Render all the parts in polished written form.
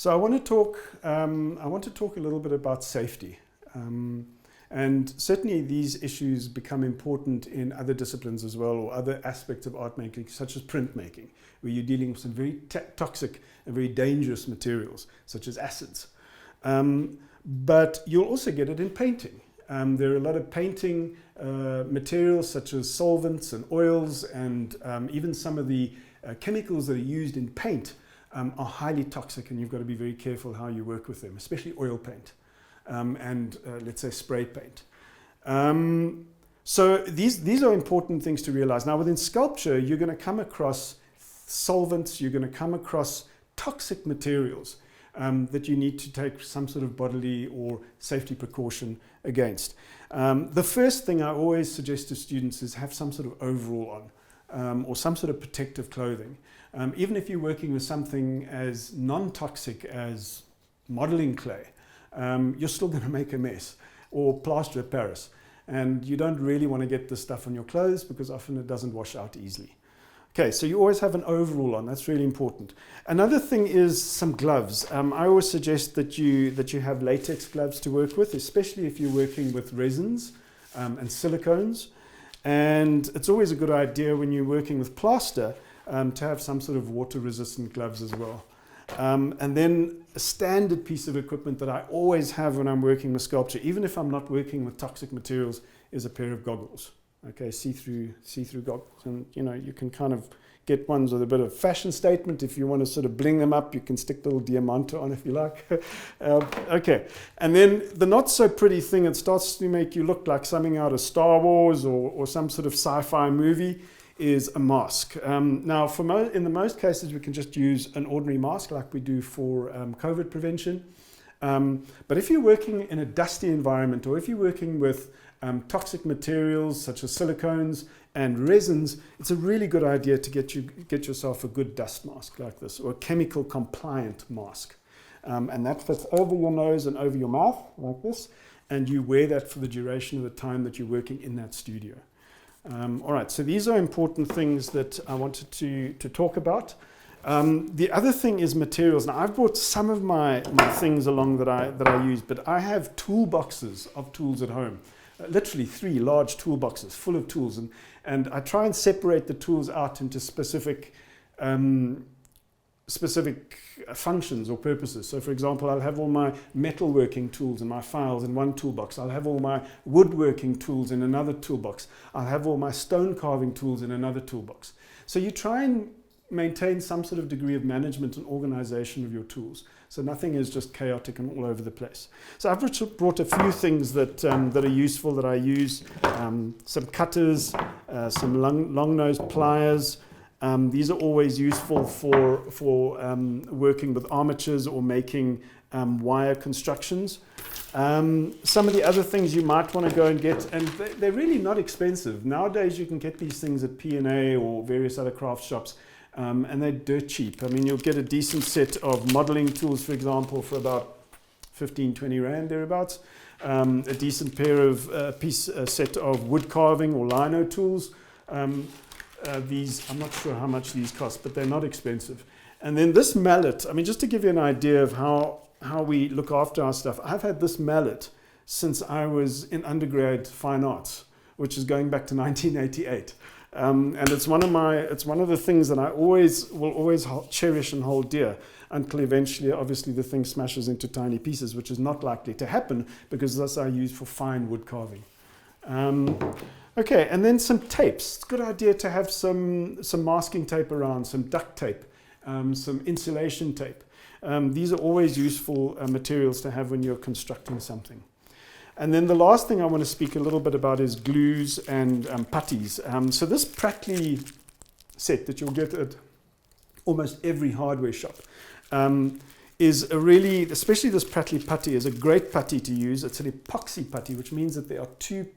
So I want to talk a little bit about safety. And certainly these issues become important in other disciplines as well, or other aspects of art making, such as printmaking, where you're dealing with some very toxic and very dangerous materials, such as acids. But you'll also get it in painting. There are a lot of painting materials, such as solvents and oils, and even some of the chemicals that are used in paint are highly toxic, and you've got to be very careful how you work with them, especially oil paint. And let's say spray paint. So these are important things to realize. Now within sculpture, you're going to come across solvents, you're going to come across toxic materials that you need to take some sort of bodily or safety precaution against. The first thing I always suggest to students is have some sort of overall on or some sort of protective clothing. Even if you're working with something as non-toxic as modeling clay, you're still going to make a mess, or plaster of Paris, and you don't really want to get this stuff on your clothes because often it doesn't wash out easily. Okay, so you always have an overall on. That's really important. Another thing is some gloves. I always suggest that you have latex gloves to work with, especially if you're working with resins and silicones. And it's always a good idea when you're working with plaster to have some sort of water-resistant gloves as well. And then a standard piece of equipment that I always have when I'm working with sculpture, even if I'm not working with toxic materials, is a pair of goggles. Okay, see-through goggles. And you can kind of get ones with a bit of fashion statement. If you want to sort of bling them up, you can stick little diamante on if you like. Okay, and then the not so pretty thing, it starts to make you look like something out of Star Wars or some sort of sci-fi movie, is a mask. Now, in the most cases, we can just use an ordinary mask like we do for COVID prevention. But if you're working in a dusty environment, or if you're working with toxic materials such as silicones and resins, it's a really good idea to get yourself a good dust mask like this, or a chemical compliant mask. And that fits over your nose and over your mouth like this, and you wear that for the duration of the time that you're working in that studio. All right, so these are important things that I wanted to talk about. The other thing is materials. Now, I've brought some of my things along that I use, but I have toolboxes of tools at home. Literally 3 large toolboxes full of tools, and I try and separate the tools out into specific functions or purposes. So for example, I'll have all my metalworking tools and my files in one toolbox. I'll have all my woodworking tools in another toolbox. I'll have all my stone carving tools in another toolbox. So you try and maintain some sort of degree of management and organization of your tools, so nothing is just chaotic and all over the place. So I've brought a few things that are useful that I use. Some cutters, some long-nosed pliers. These are always useful for working with armatures or making wire constructions. Some of the other things you might want to go and get, and they're really not expensive. Nowadays you can get these things at P&A or various other craft shops, and they're dirt cheap. I mean, you'll get a decent set of modeling tools, for example, for about 15-20 Rand thereabouts. A decent pair of set of wood carving or lino tools. These, I'm not sure how much these cost, but they're not expensive. And then this mallet, I mean, just to give you an idea of how we look after our stuff, I've had this mallet since I was in undergrad fine arts, which is going back to 1988. And it's one of the things that I will always cherish and hold dear, until eventually, obviously, the thing smashes into tiny pieces, which is not likely to happen because that's I use for fine wood carving. Okay, and then some tapes. It's a good idea to have some masking tape around, some duct tape, some insulation tape. These are always useful materials to have when you're constructing something. And then the last thing I want to speak a little bit about is glues and putties. So this Pratley set that you'll get at almost every hardware shop is a really, especially this Pratley putty, is a great putty to use. It's an epoxy putty, which means that there are two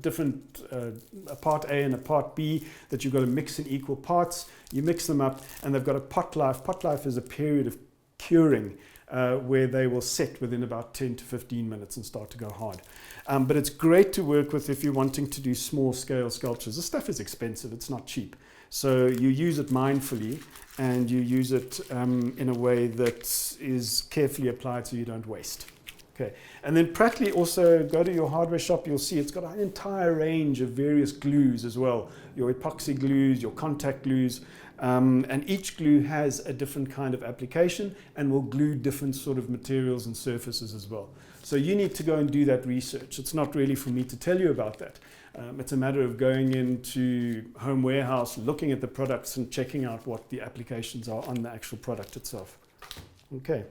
different, a part A and a part B that you've got to mix in equal parts. You mix them up and they've got a pot life. Pot life is a period of curing where they will set within about 10 to 15 minutes and start to go hard. But it's great to work with if you're wanting to do small scale sculptures. This stuff is expensive, it's not cheap. So you use it mindfully and you use it in a way that is carefully applied so you don't waste. Okay, and then practically also go to your hardware shop, you'll see it's got an entire range of various glues as well. Your epoxy glues, your contact glues, and each glue has a different kind of application and will glue different sort of materials and surfaces as well. So you need to go and do that research. It's not really for me to tell you about that. It's a matter of going into Home Warehouse, looking at the products and checking out what the applications are on the actual product itself. Okay.